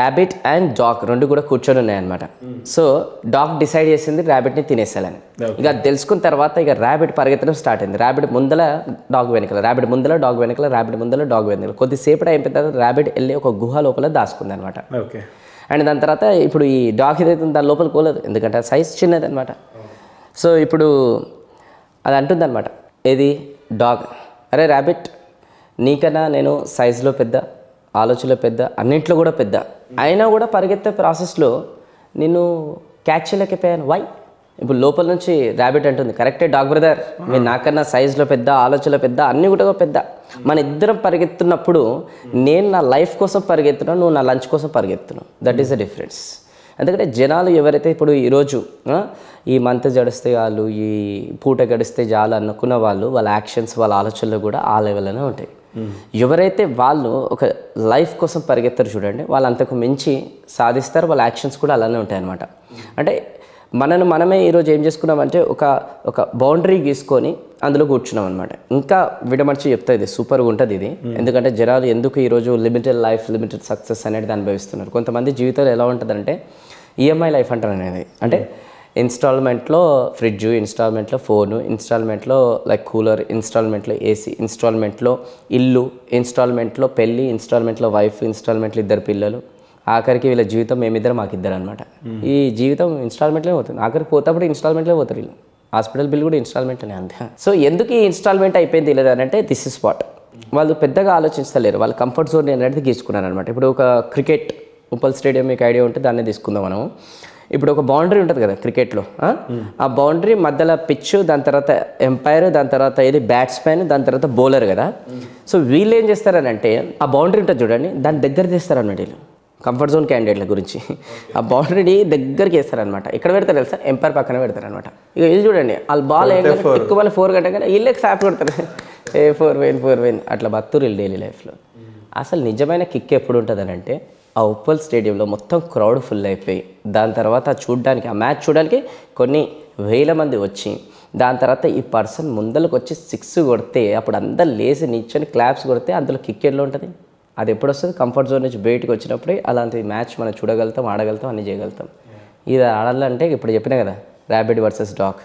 Rabbit and dog రెండు కూడా కూర్చొని ఉన్నాయన్నమాట. సో డాగ్ డిసైడ్ చేసింది ర్యాబిట్ని తినేసేయాలని. ఇక తెలుసుకున్న తర్వాత ఇక ర్యాబిట్ పరిగెత్తడం స్టార్ట్ అయింది. ర్యాబిట్ ముందల డాగ్ వెనకాల, ర్యాబిట్ ముందల డాగ్ వెనకాల, ర్యాబిట్ ముందల డాగ్ వెనకాల. కొద్దిసేపటి అయిపోయిన తర్వాత ర్యాబిట్ వెళ్ళి ఒక గుహ లోపల దాచుకుంది అనమాట. అండ్ దాని తర్వాత ఇప్పుడు ఈ డాగ్ ఏదైతే దాని లోపల పోలేదు, ఎందుకంటే సైజ్ చిన్నది అనమాట. సో ఇప్పుడు అది అంటుంది అనమాట, ఏది డాగ్, అరే ర్యాబిట్ నీకన్నా నేను సైజులో పెద్ద, ఆలోచనలో పెద్ద, అన్నింట్లో కూడా పెద్ద, అయినా కూడా పరిగెత్తే ప్రాసెస్లో నేను క్యాచ్ చేయలేకపోయాను. వై? ఇప్పుడు లోపల నుంచి ర్యాబిట్ అంటుంది, కరెక్టే డాగ్ బ్రదర్, మీరు నాకన్నా సైజులో పెద్ద, ఆలోచనలో పెద్ద, అన్నీ కూడా పెద్ద. మన ఇద్దరం పరిగెత్తున్నప్పుడు నేను నా లైఫ్ కోసం పరిగెత్తున్నాను, నువ్వు నా లంచ్ కోసం పరిగెత్తున్నావు. That is the difference. ఎందుకంటే జనాలు ఎవరైతే ఇప్పుడు ఈరోజు ఈ మంత్ గడిస్తే చాలు, ఈ పూట గడిస్తే చాలు అనుకున్న వాళ్ళు, వాళ్ళ యాక్షన్స్, వాళ్ళ ఆలోచనలు కూడా ఆ లెవెల్లోనే ఉంటాయి. ఎవరైతే వాళ్ళు ఒక లైఫ్ కోసం పరిగెత్తారు చూడండి, వాళ్ళు అంతకు మించి సాధిస్తారు, వాళ్ళ యాక్షన్స్ కూడా అలానే ఉంటాయి అన్నమాట. అంటే మనమే ఈరోజు ఏం చేసుకున్నామంటే ఒక బౌండరీ గీసుకొని అందులో కూర్చున్నాం అనమాట. ఇంకా విడమర్చి చెప్తా, ఇది సూపర్గా ఉంటుంది ఇది. ఎందుకంటే జనాలు ఎందుకు ఈరోజు లిమిటెడ్ లైఫ్, లిమిటెడ్ సక్సెస్ అనేది అనుభవిస్తున్నారు. కొంతమంది జీవితంలో ఎలా ఉంటుందంటే ఈఎంఐ లైఫ్ అంటారు అనేది. అంటే ఇన్స్టాల్మెంట్లో ఫ్రిడ్జ్, ఇన్స్టాల్మెంట్లో ఫోను, ఇన్స్టాల్మెంట్లో లైక్ కూలర్, ఇన్స్టాల్మెంట్లో ఏసీ, ఇన్స్టాల్మెంట్లో ఇల్లు, ఇన్స్టాల్మెంట్లో పెళ్ళి, ఇన్స్టాల్మెంట్లో వైఫ్, ఇన్స్టాల్మెంట్లో ఇద్దరు పిల్లలు, ఆఖరికి వీళ్ళ జీవితం మేమిద్దరు మాకిద్దరు అనమాట. ఈ జీవితం ఇన్స్టాల్మెంట్లే పోతుంది. ఆఖరికి పోతప్పుడు ఇన్స్టాల్మెంట్లే పోతారు వీళ్ళు. హాస్పిటల్ బిల్ కూడా ఇన్స్టాల్మెంట్నే అంతే. సో ఎందుకు ఈ ఇన్స్టాల్మెంట్ అయిపోయింది లేదంటే దిస్ ఇస్ వాట్. వాళ్ళు పెద్దగా ఆలోచించలేరు, వాళ్ళ కంఫర్ట్ జోన్ అనేది తీసుకున్నారు అనమాట. ఇప్పుడు ఒక క్రికెట్ ఉప్పల్ స్టేడియం మీకు ఐడియా ఉంటే దాన్నే తీసుకుందాం మనము. ఇప్పుడు ఒక బౌండరీ ఉంటుంది కదా క్రికెట్లో, ఆ బౌండరీ మధ్యలో పిచ్, దాని తర్వాత ఎంపైర్, దాని తర్వాత ఏది బ్యాట్స్మెన్, దాని తర్వాత బౌలర్ కదా. సో వీళ్ళు ఏం చేస్తారనంటే ఆ బౌండరీ ఉంటుంది చూడండి, దాని దగ్గర చేస్తారన్నమాట వీళ్ళు. కంఫర్ట్ జోన్ క్యాండిడేట్ల గురించి ఆ బౌండరీని దగ్గరికి వేస్తారనమాట. ఎక్కడ పెడతారు తెలుసా? ఎంపైర్ పక్కన పెడతారనమాట. ఇక వీళ్ళు చూడండి, వాళ్ళు బాల్ ఎక్కువ వాళ్ళు 4 గంటగానే వీళ్ళకి సాఫ్ కొడతారు, ఏ 4 వెయిన్ అట్లా బతురు వీళ్ళు డైలీ లైఫ్లో. అసలు నిజమైన కిక్ ఎప్పుడు ఉంటుంది అంటే ఆ ఉప్పల్ స్టేడియంలో మొత్తం క్రౌడ్ ఫుల్ అయిపోయి, దాని తర్వాత చూడడానికి, ఆ మ్యాచ్ చూడడానికి కొన్ని వేల మంది వచ్చి, దాని తర్వాత ఈ పర్సన్ ముందరకు వచ్చి 6 కొడితే అప్పుడు అందరు లేచి నిల్చొని క్లాప్స్ కొడితే అందులో కిక్ ఎట్లా ఉంటుంది? అది ఎప్పుడు వస్తుంది? కంఫర్ట్ జోన్ నుంచి బయటకు వచ్చినప్పుడే అలాంటి మ్యాచ్ మనం చూడగలుగుతాం, ఆడగలుగుతాం, అన్నీ చేయగలుగుతాం. ఇది ఆడాలంటే ఇప్పుడు చెప్పినా కదా, ర్యాబిట్ వర్సెస్ డాగ్.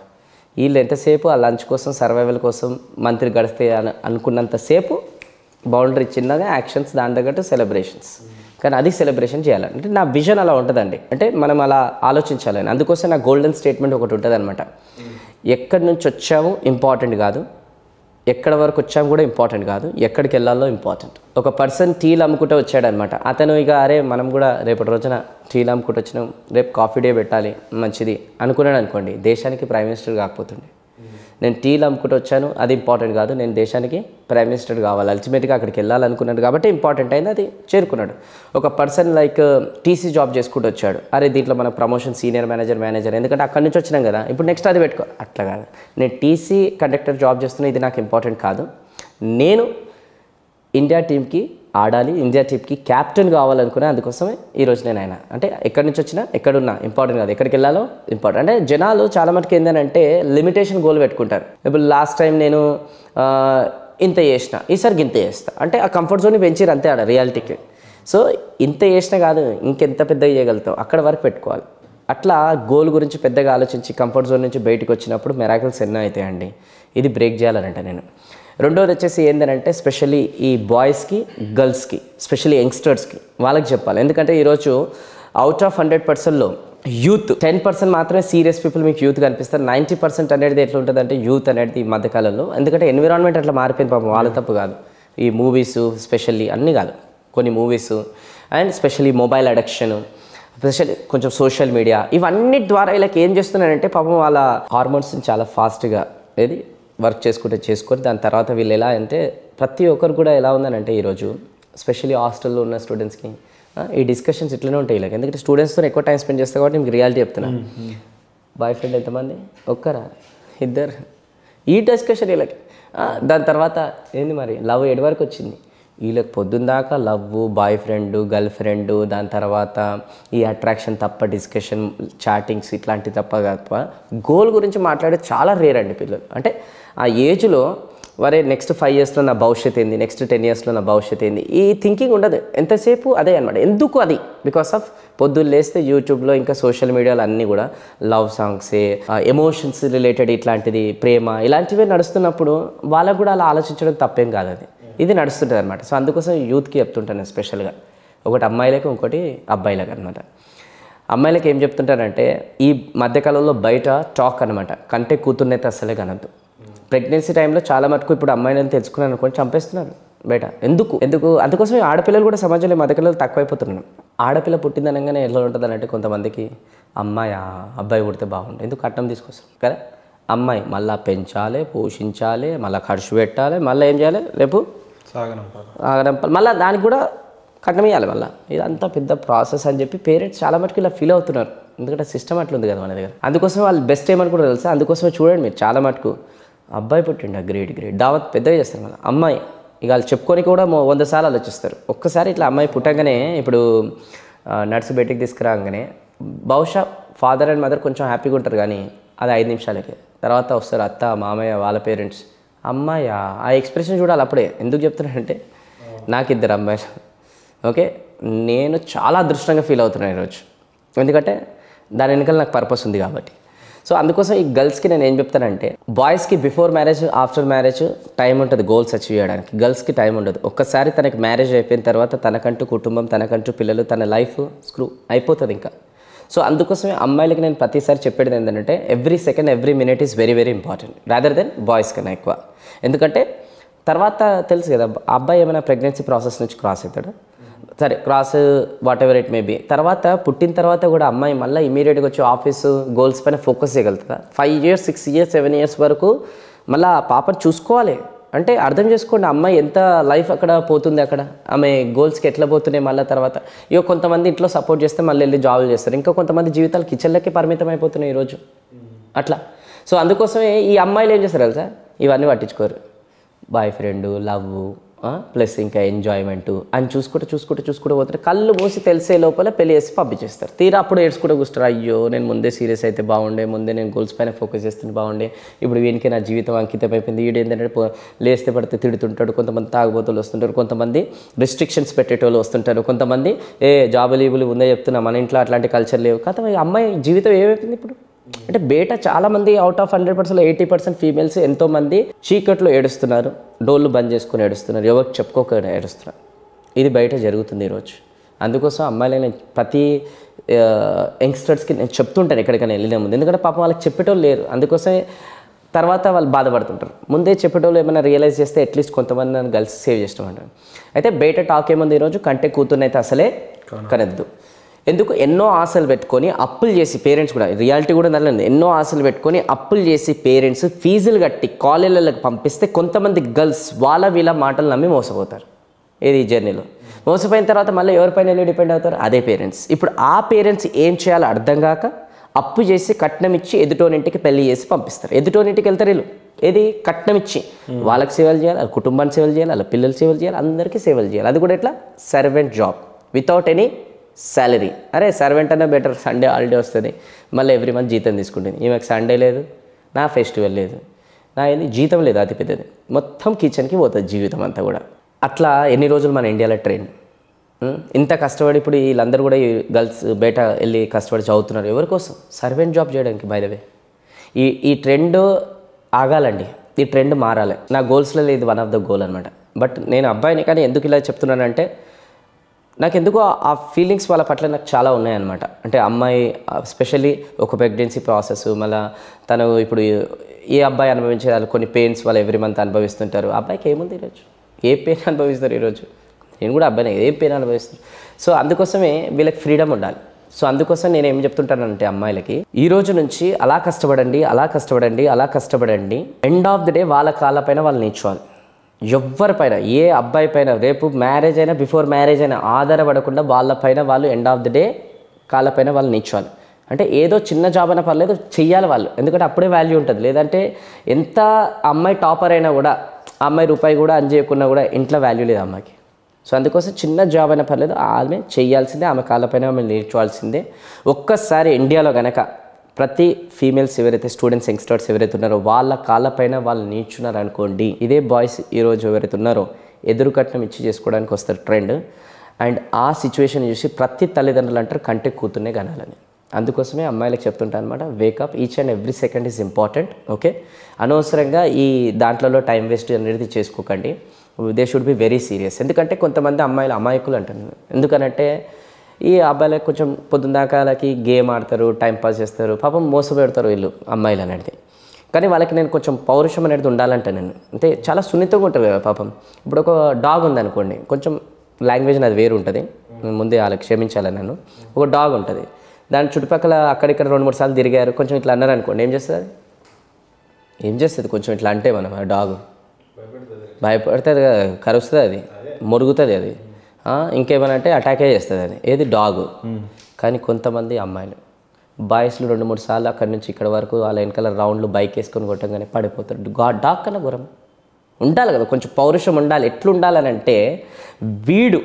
వీళ్ళు ఎంతసేపు ఆ లంచ్ కోసం, సర్వైవల్ కోసం మంత్రి గడిస్తే అనుకున్నంతసేపు బౌండరీ చిన్నగా, యాక్షన్స్ దాని తగ్గట్టు సెలబ్రేషన్స్. కానీ అది సెలబ్రేషన్ చేయాలని అంటే నా విజన్ అలా ఉంటుందండి. అంటే మనం అలా ఆలోచించాలని. అందుకోసం నా గోల్డెన్ స్టేట్మెంట్ ఒకటి ఉంటుంది అనమాట. ఎక్కడి నుంచి వచ్చాము ఇంపార్టెంట్ కాదు, ఎక్కడ వరకు వచ్చాము కూడా ఇంపార్టెంట్ కాదు, ఎక్కడికి వెళ్ళాలో ఇంపార్టెంట్. ఒక పర్సన్ టీలు అమ్ముకుంటూ వచ్చాడనమాట. అతను ఇక అరే మనం కూడా రేపటి రోజున టీలు అమ్ముకుంటూ వచ్చినాం, రేపు కాఫీ డే పెట్టాలి మంచిది అనుకున్నాడు అనుకోండి, దేశానికి ప్రైమ్ మినిస్టర్ కాకపోతుండే. నేను టీలు అమ్ముకుంటూ వచ్చాను, అది ఇంపార్టెంట్ కాదు, నేను దేశానికి ప్రైమ్ మినిస్టర్ కావాలి, అల్టిమేట్గా అక్కడికి వెళ్ళాలనుకున్నాడు కాబట్టి ఇంపార్టెంట్ అయింది, అది చేరుకున్నాడు. ఒక పర్సన్ లైక్ టీసీ జాబ్ చేసుకుంటూ వచ్చాడు, అరే దీంట్లో మనకు ప్రమోషన్ సీనియర్ మేనేజర్, ఎందుకంటే అక్కడి నుంచి వచ్చినాం కదా, ఇప్పుడు నెక్స్ట్ అది పెట్టుకో. అట్లా కాదు, నేను టీసీ కండక్టర్ జాబ్ చేస్తున్నా, ఇది నాకు ఇంపార్టెంట్ కాదు, నేను ఇండియా టీంకి ఆడాలి, ఇండియా టీంకి క్యాప్టెన్ కావాలనుకున్నా, అందుకోసమే ఈరోజు నేను ఆయన. అంటే ఎక్కడి నుంచి వచ్చినా, ఎక్కడున్నా ఇంపార్టెంట్ కాదు, ఎక్కడికి వెళ్ళాలో ఇంపార్టెంట్. అంటే జనాలు చాలా మటుకు ఏంటంటే లిమిటేషన్ గోల్ పెట్టుకుంటారు. ఇప్పుడు లాస్ట్ టైం నేను ఇంత చేసిన, ఈసారికి ఇంత చేస్తా అంటే ఆ కంఫర్ట్ జోన్ని పెంచిరు అంతే ఆడ రియాలిటీకి. సో ఇంత చేసినా కాదు, ఇంకెంత పెద్దగా చేయగలుగుతావు అక్కడ వరకు పెట్టుకోవాలి. అట్లా గోల్ గురించి పెద్దగా ఆలోచించి కంఫర్ట్ జోన్ నుంచి బయటకు వచ్చినప్పుడు మెరాకిల్స్ ఎన్నో అవుతాయండి. ఇది బ్రేక్ చేయాలనంట నేను. రెండోది వచ్చేసి ఏంటంటే స్పెషల్లీ ఈ బాయ్స్కి, గర్ల్స్కి, స్పెషల్లీ యంగ్స్టర్స్కి వాళ్ళకి చెప్పాలి. ఎందుకంటే ఈరోజు అవుట్ ఆఫ్ 100%లో యూత్ 10% మాత్రమే సీరియస్ పీపుల్ మీకు యూత్ కనిపిస్తారు. 90% అనేది ఎట్లా ఉంటుంది అంటే యూత్ అనేది ఈ మధ్యకాలంలో, ఎందుకంటే ఎన్విరాన్మెంట్ అట్లా మారిపోయింది పాపం, వాళ్ళ తప్పు కాదు. ఈ మూవీస్ స్పెషల్లీ అన్నీ కాదు, కొన్ని movies and specially mobile addiction, specially కొంచెం సోషల్ మీడియా, ఇవన్నీ ద్వారా వీళ్ళకి ఏం చేస్తున్నారంటే పాపం వాళ్ళ హార్మోన్స్ని చాలా ఫాస్ట్గా ఏది వర్క్ చేసుకొని దాని తర్వాత వీళ్ళు ఎలా అంటే ప్రతి ఒక్కరు కూడా ఎలా ఉందనంటే ఈరోజు స్పెషల్లీ హాస్టల్లో ఉన్న స్టూడెంట్స్కి ఈ డిస్కషన్స్ ఇట్లనే ఉంటాయి వీళ్ళకి. ఎందుకంటే స్టూడెంట్స్తో ఎక్కువ టైం స్పెండ్ చేస్తాను కాబట్టి మీకు రియాలిటీ చెప్తున్నాను. బాయ్ ఫ్రెండ్ ఎంతమంది? ఒక్కరా, ఇద్దరు, ఈ డిస్కషన్ వీళ్ళకి. దాని తర్వాత ఏంది మరి లవ్ ఎడి వరకు వచ్చింది వీళ్ళకి? పొద్దున్న దాకా love, boy friend, girl friend, దాని తర్వాత ఈ అట్రాక్షన్ తప్ప డిస్కషన్, చాటింగ్స్ ఇట్లాంటివి తప్ప గోల్ గురించి మాట్లాడే చాలా రేర్ అండి పిల్లలు. అంటే ఆ ఏజ్లో వరే నెక్స్ట్ 5 yearsలో నా భవిష్యత్ ఏంది, నెక్స్ట్ 10 yearsలో నా భవిష్యత్ ఏంది, ఈ థింకింగ్ ఉండదు. ఎంతసేపు అదే అనమాట. ఎందుకు అది? బికాస్ ఆఫ్ పొద్దున్న లేస్తే యూట్యూబ్లో ఇంకా సోషల్ మీడియాలో అన్నీ కూడా లవ్ సాంగ్సే, ఎమోషన్స్ రిలేటెడ్ ఇట్లాంటిది, ప్రేమ ఇలాంటివే నడుస్తున్నప్పుడు వాళ్ళకు కూడా అలా ఆలోచించడం తప్పేం కాదు. అది ఇది నడుస్తుంటుంది అనమాట. సో అందుకోసం యూత్కి చెప్తుంటాను స్పెషల్గా, ఒకటి అమ్మాయిలకు ఇంకోటి అబ్బాయిలకు అనమాట. అమ్మాయిలకు ఏం చెప్తుంటారంటే ఈ మధ్యకాలంలో బయట టాక్ అనమాట, కంటే కూతుర్నైతే అసలే కనద్దు. ప్రెగ్నెన్సీ టైంలో చాలా మటుకు ఇప్పుడు అమ్మాయిని తెలుసుకున్నాను అనుకోని చంపేస్తున్నారు బయట. ఎందుకు అందుకోసమే ఆడపిల్లలు కూడా సమాజంలో మధ్యకాలంలో తక్కువైపోతున్నారు. ఆడపిల్ల పుట్టిందనగానే ఎలా ఉంటుంది అంటే కొంతమందికి అమ్మాయి అబ్బాయి పుడితే బాగుంటుంది, ఎందుకు కట్నం తీసుకొస్తారు కదా. అమ్మాయి మళ్ళీ పెంచాలి, పోషించాలి, మళ్ళీ ఖర్చు పెట్టాలి, మళ్ళీ ఏం చేయాలి, రేపు సాగనంపాలి, మళ్ళీ దానికి కూడా కట్నం ఇవ్వాలి మళ్ళీ. ఇదంతా పెద్ద ప్రాసెస్ అని చెప్పి పేరెంట్స్ చాలా మటుకు ఇలా ఫీల్ అవుతున్నారు. ఎందుకంటే సిస్టమ్ అట్లుంది కదా మన దగ్గర. అందుకోసం వాళ్ళు బెస్ట్ ఏమని కూడా తెలుసా. అందుకోసమే చూడండి మీరు చాలా మటుకు అబ్బాయి పుట్టిండ గ్రేట్ దావత్ పెద్దగా చేస్తారు. మళ్ళీ అమ్మాయి ఇక వాళ్ళు చెప్పుకొని కూడా 100 సార్లు ఆలోచిస్తారు. ఒక్కసారి ఇట్లా అమ్మాయి పుట్టంగానే ఇప్పుడు నర్సు బయటికి తీసుకురాగానే బహుశా ఫాదర్ అండ్ మదర్ కొంచెం హ్యాపీగా ఉంటారు, కానీ అది 5 నిమిషాలకే. తర్వాత వస్తారు అత్త మామయ్య వాళ్ళ పేరెంట్స్. అమ్మాయి ఆ ఎక్స్ప్రెషన్ చూడాలి అప్పుడే. ఎందుకు చెప్తున్నానంటే నాకు 2 అమ్మాయిలు. ఓకే, నేను చాలా అదృష్టంగా ఫీల్ అవుతున్నాను ఈరోజు, ఎందుకంటే దాని వెనకాల నాకు పర్పస్ ఉంది కాబట్టి. సో అందుకోసం ఈ గర్ల్స్కి నేను ఏం చెప్తానంటే, బాయ్స్కి before marriage after marriage time ఉంటుంది గోల్స్ అచీవ్ చేయడానికి, గర్ల్స్కి టైం ఉండదు. ఒక్కసారి తనకి మ్యారేజ్ అయిపోయిన తర్వాత తనకంటూ కుటుంబం, తనకంటూ పిల్లలు, తన లైఫ్ స్క్రూ అయిపోతుంది ఇంకా. సో అందుకోసమే అమ్మాయిలకి నేను ప్రతిసారి చెప్పేది ఏంటంటే every second every minute is very very important rather than boys కన్నా ఎక్కువ. ఎందుకంటే తర్వాత తెలుసు కదా, అబ్బాయి ఏమైనా ప్రెగ్నెన్సీ ప్రాసెస్ నుంచి క్రాస్ అవుతాడు, సరే cross whatever it may be. తర్వాత పుట్టిన తర్వాత కూడా అమ్మాయి మళ్ళీ ఇమీడియట్గా వచ్చి ఆఫీసు గోల్స్ పైన ఫోకస్ చేయగలుగుతుందా? 5 years 6 years 7 years వరకు మళ్ళీ ఆ పాపను చూసుకోవాలి. అంటే అర్థం చేసుకోండి అమ్మాయి ఎంత లైఫ్ అక్కడ పోతుంది, అక్కడ ఆమె గోల్స్కి ఎట్లా పోతున్నాయి. మళ్ళీ తర్వాత ఇక కొంతమంది ఇంట్లో సపోర్ట్ చేస్తే మళ్ళీ వెళ్ళి జాబులు చేస్తారు, ఇంకా కొంతమంది జీవితాలు కిచెన్లకే పరిమితం అయిపోతున్నాయి ఈరోజు అట్లా. సో అందుకోసమే ఈ అమ్మాయిలు ఏం చేస్తారు తెలుసా, ఇవన్నీ పట్టించుకోరు. బాయ్ ఫ్రెండ్, లవ్ ప్లస్ ఇంకా ఎంజాయ్మెంట్ అని చూసుకుంటూ పోతారు. కళ్ళు మూసి తెలిసే లోపల పెళ్లి చేసి పంపించేస్తారు. తీరా అప్పుడు ఏడ్చుకుంటూ కూర్చుంటారు, అయ్యో నేను ముందే సీరియస్ అయితే బాగుండే, ముందే నేను గోల్స్ పైన ఫోకస్ చేస్తుంటే బాగుండే, ఇప్పుడు వీనికి నా జీవితం అంకితం అయిపోయింది. వీడు ఏంటంటే లేస్తే పడితే తిడుతుంటాడు, కొంతమంది తాగుబోతులు వస్తుంటారు, కొంతమంది రిస్ట్రిక్షన్స్ పెట్టేటోళ్ళు వస్తుంటారు, కొంతమంది జాబులు ఈబులు ఉందే చెప్తున్నా, మన ఇంట్లో అట్లాంటి కల్చర్ లేవు కదా. అమ్మాయి జీవితం ఏమైపోయింది ఇప్పుడు అంటే బయట చాలామంది అవుట్ ఆఫ్ 100%లో 80% ఫీమేల్స్ ఎంతోమంది చీకట్లో ఏడుస్తున్నారు, డోళ్ళు బంద్ చేసుకుని ఏడుస్తున్నారు, ఎవరికి చెప్పుకోక ఏడుస్తున్నారు. ఇది బయట జరుగుతుంది ఈరోజు. అందుకోసం అమ్మాయిలైన ప్రతి యంగ్స్టర్స్కి నేను చెప్తుంటాను ఎక్కడికైనా వెళ్ళిన ముందు, ఎందుకంటే పాపం వాళ్ళకి చెప్పేటోళ్ళు లేరు. అందుకోసమే తర్వాత వాళ్ళు బాధపడుతుంటారు. ముందే చెప్పేటోళ్ళు ఏమైనా రియలైజ్ చేస్తే అట్లీస్ట్ కొంతమంది నన్ను గర్ల్స్ సేవ్ చేస్తామంటారు. అయితే బయట టాక్ ఏముంది ఈరోజు, కంటే కూతుర్నైతే అసలే కనద్దు. ఎందుకు? ఎన్నో ఆశలు పెట్టుకొని అప్పులు చేసి పేరెంట్స్ కూడా, రియాలిటీ కూడా దానిలో ఎన్నో ఆశలు పెట్టుకొని అప్పులు చేసి పేరెంట్స్ ఫీజులు కట్టి కాలేజీలకు పంపిస్తే కొంతమంది గర్ల్స్ వాళ్ళ వీళ్ళ మాటలు నమ్మి మోసపోతారు. ఏది జర్నీలో మోసపోయిన తర్వాత మళ్ళీ ఎవరిపైన వెళ్ళి డిపెండ్ అవుతారు? అదే పేరెంట్స్. ఇప్పుడు ఆ పేరెంట్స్ ఏం చేయాలో అర్థం కాక అప్పు చేసి కట్నం ఇచ్చి ఎదుటోనింటికి పెళ్లి చేసి పంపిస్తారు. ఎదుటోనింటికి వెళ్తారు వీళ్ళు, ఏది కట్నం ఇచ్చి వాళ్ళకి సేవలు చేయాలి, వాళ్ళ కుటుంబాన్ని సేవలు చేయాలి, వాళ్ళ పిల్లలు సేవలు చేయాలి, అందరికీ సేవలు చేయాలి. అది కూడా ఎట్లా? Servant job without any salary. అరే సర్వెంట్ అనే బెటర్, సండే హాలిడే వస్తుంది, మళ్ళీ ఎవ్రీ మంత్ జీతం తీసుకుంటుంది. ఈమెకు సండే లేదు, నా ఫెస్టివల్ లేదు, నా ఏంది జీతం లేదు, అతి పెద్దది, మొత్తం కిచెన్కి పోతుంది జీవితం అంతా కూడా. అట్లా ఎన్ని రోజులు మన ఇండియాలో ట్రెండ్. ఇంత కష్టపడి ఇప్పుడు వీళ్ళందరూ కూడా ఈ గర్ల్స్ బయట వెళ్ళి కష్టపడి చదువుతున్నారు ఎవరి కోసం? సర్వెంట్ జాబ్ చేయడానికి. బై ద వే ఈ ట్రెండ్ ఆగాలండి, ఈ ట్రెండ్ మారాలి. నా గోల్స్లో ఇది వన్ ఆఫ్ ద గోల్ అనమాట. బట్ నేను అబ్బాయిని, కానీ ఎందుకు ఇలా చెప్తున్నానంటే నాకు ఎందుకో ఆ ఫీలింగ్స్ వాళ్ళ పట్ల నాకు చాలా ఉన్నాయన్నమాట. అంటే అమ్మాయి స్పెషల్లీ ఒక ప్రెగ్నెన్సీ ప్రాసెస్, మళ్ళీ తను ఇప్పుడు ఏ అబ్బాయి అనుభవించేది కొన్ని పెయిన్స్ వాళ్ళు ఎవ్రీ మంత్ అనుభవిస్తుంటారు. అబ్బాయికి ఏముంది ఈరోజు, ఏ పెయిన్ అనుభవిస్తారు ఈరోజు? నేను కూడా అబ్బాయిని ఏం పెయిన్ అనుభవిస్తాను. సో అందుకోసమే వీళ్ళకి ఫ్రీడమ్ ఉండాలి. సో అందుకోసం నేను ఏం చెప్తుంటానంటే అమ్మాయిలకి, ఈ రోజు నుంచి అలా కష్టపడండి, అలా కష్టపడండి, అలా కష్టపడండి. ఎండ్ ఆఫ్ ది డే వాళ్ళ కాళ్ళపైన వాళ్ళు నిల్చోవాలి. ఎవరిపైన, ఏ అబ్బాయి పైన రేపు మ్యారేజ్ అయినా బిఫోర్ మ్యారేజ్ అయినా ఆధారపడకుండా వాళ్ళపైన వాళ్ళు ఎండ్ ఆఫ్ ది డే కాళ్ళపైన వాళ్ళు నిల్చోవాలి. అంటే ఏదో చిన్న జాబ్ అయినా పర్లేదు చెయ్యాలి వాళ్ళు, ఎందుకంటే అప్పుడే వాల్యూ ఉంటుంది. లేదంటే ఎంత అమ్మాయి టాపర్ అయినా కూడా, ఆ అమ్మాయి రూపాయి కూడా అని చేయకున్నా కూడా ఇంట్లో వాల్యూ లేదు అమ్మాయికి. సో అందుకోసం చిన్న జాబ్ అయినా పర్లేదు ఆమె చేయాల్సిందే, ఆమె కాళ్ళపైన ఆమె నేర్చుకోవాల్సిందే. ఒక్కసారి ఇండియాలో కనుక ప్రతి ఫీమేల్స్ ఎవరైతే స్టూడెంట్స్ యంగ్స్టర్స్ ఎవరైతే ఉన్నారో వాళ్ళ కాళ్ళపైన వాళ్ళు నిల్చున్నారు అనుకోండి, ఇదే బాయ్స్ ఈరోజు ఎవరైతే ఉన్నారో ఎదురు కట్నం ఇచ్చి చేసుకోవడానికి వస్తారు ట్రెండ్. అండ్ ఆ సిచ్యువేషన్ చూసి ప్రతి తల్లిదండ్రులు అంటారు కంటే కూతుర్నే కనాలని. అందుకోసమే అమ్మాయిలకు చెప్తుంటాను అనమాట, wake up, each and every second is important. Okay, అనవసరంగా ఈ దాంట్లో టైం వేస్ట్ అనేది చేసుకోకండి. They should be very serious. ఎందుకంటే కొంతమంది అమ్మాయిలు అమాయకులు అంటారు. ఎందుకనంటే ఈ అబ్బాయిలకు కొంచెం పొద్దున్నదాకాలకి గేమ్ ఆడతారు, టైం పాస్ చేస్తారు, పాపం మోసపెడతారు వీళ్ళు అమ్మాయిలు అనేది. కానీ వాళ్ళకి నేను కొంచెం పౌరుషం అనేది ఉండాలంటే నేను అంటే చాలా సున్నితంగా ఉంటారు కదా పాపం. ఇప్పుడు ఒక డాగ్ ఉందనుకోండి, కొంచెం లాంగ్వేజ్ అది వేరు ఉంటుంది, ముందే వాళ్ళకి క్షమించాలి నన్ను. ఒక డాగ్ ఉంటుంది, దాని చుట్టుపక్కల అక్కడిక్కడ 2-3 సార్లు తిరిగారు, కొంచెం ఇట్లా అన్నారు అనుకోండి, ఏం చేస్తుంది? ఏం చేస్తుంది? కొంచెం ఇట్లా అంటే మనం ఆ డాగ్ భయపడుతుంది కదా, కరుస్తుంది, అది మురుగుతుంది, అది ఇంకేమైనా అంటే అటాకే చేస్తుంది అది. ఏది? డాగ్. కానీ కొంతమంది అమ్మాయిలు బాయ్స్లు 2-3 సార్లు అక్కడి నుంచి ఇక్కడ వరకు వాళ్ళ వెనకాల రౌండ్లు బైక్ వేసుకొని కొట్టంగానే పడిపోతారు. డాగ్ కన్నా ఘోరం ఉండాలి కదా, కొంచెం పౌరుషం ఉండాలి. ఎట్లా ఉండాలని అంటే, వీడు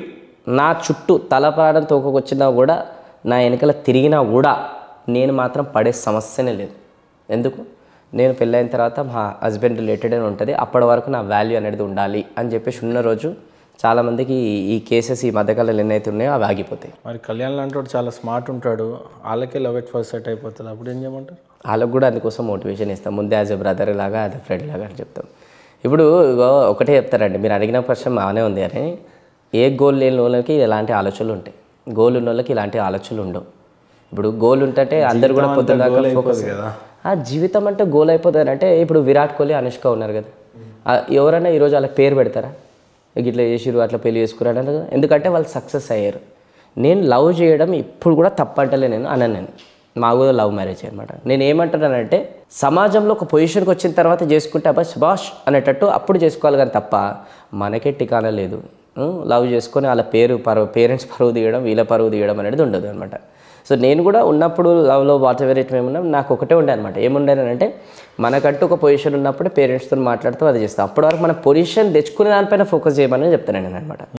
నా చుట్టూ తలపాడం తోకొచ్చినా కూడా, నా వెనకాల తిరిగినా కూడా నేను మాత్రం పడే సమస్యనే లేదు. ఎందుకు? నేను పెళ్ళైన తర్వాత మా హస్బెండ్ రిలేటెడ్ అని ఉంటుంది, అప్పటి వరకు నా వాల్యూ అనేది ఉండాలి అని చెప్పేసి ఉన్న రోజు చాలామందికి ఈ కేసెస్ ఈ మధ్యకాలంలో ఎన్నైతే ఉన్నాయో అవి ఆగిపోతాయి. మరి కళ్యాణ్ లాంటి వాడు చాలా స్మార్ట్ ఉంటాడు, వాళ్ళకే లవ్ ఎట్ ఫస్ట్ సెట్ అయిపోతుంది, అప్పుడు ఏం చేయమంటారు? వాళ్ళకు కూడా అందుకోసం మోటివేషన్ ఇస్తాం. ముందే యాజ్ ఎ బ్రదర్ లాగా, యాజ్ ఎ ఫ్రెండ్ లాగా అని చెప్తాం. ఇప్పుడు ఒకటే చెప్తారండి, మీరు అడిగిన ప్రశ్న బాగానే ఉంది అని, ఏ గోల్ లేని వాళ్ళకి ఇలాంటి ఆలోచనలు ఉంటాయి, గోల్ ఉన్న వాళ్ళకి ఇలాంటి ఆలోచనలు ఉండవు. ఇప్పుడు గోల్ ఉంటే అందరు కూడా పొద్దున్నదాకా ఫోకస్ కదా. ఆ జీవితం అంటే గోల్ అయిపోతుంది అంటే, ఇప్పుడు విరాట్ కోహ్లీ, అనుష్క ఉన్నారు కదా, ఎవరైనా ఈరోజు వాళ్ళకి పేరు పెడతారా? ఇట్లా చేసిరు, అట్లా పెళ్లి చేసుకున్నాడు అన్నారు కదా, ఎందుకంటే వాళ్ళు సక్సెస్ అయ్యారు. నేను లవ్ చేయడం ఇప్పుడు కూడా తప్పంటలే నేను అన్నాను. నేను మా కూడా లవ్ మ్యారేజ్ అనమాట. నేను ఏమంటున్నానంటే, సమాజంలో ఒక పొజిషన్కి వచ్చిన తర్వాత చేసుకుంటే అబ్బా శబాష్ అనేటట్టు అప్పుడు చేసుకోవాలి, కానీ తప్ప మనకే టికానా లేదు. లవ్ చేసుకొని వాళ్ళ పేరెంట్స్ పరువు తీయడం, వీళ్ళ పరువు తీయడం అనేది ఉండదు అనమాట. సో నేను కూడా ఉన్నప్పుడు లవ్లో వాట్ ఎవర్ ఇట్ మేము ఉన్నాం, నాకు ఒకటే ఉండే అనమాట. ఏముండేనంటే, మనకంటూ ఒక పొజిషన్ ఉన్నప్పుడు పేరెంట్స్తో మాట్లాడుతూ అది చేస్తాం. అప్పటి వరకు మన పొజిషన్ తెచ్చుకునే దానిపైన ఫోకస్ చేయమని చెప్తాను నేను అనమాట.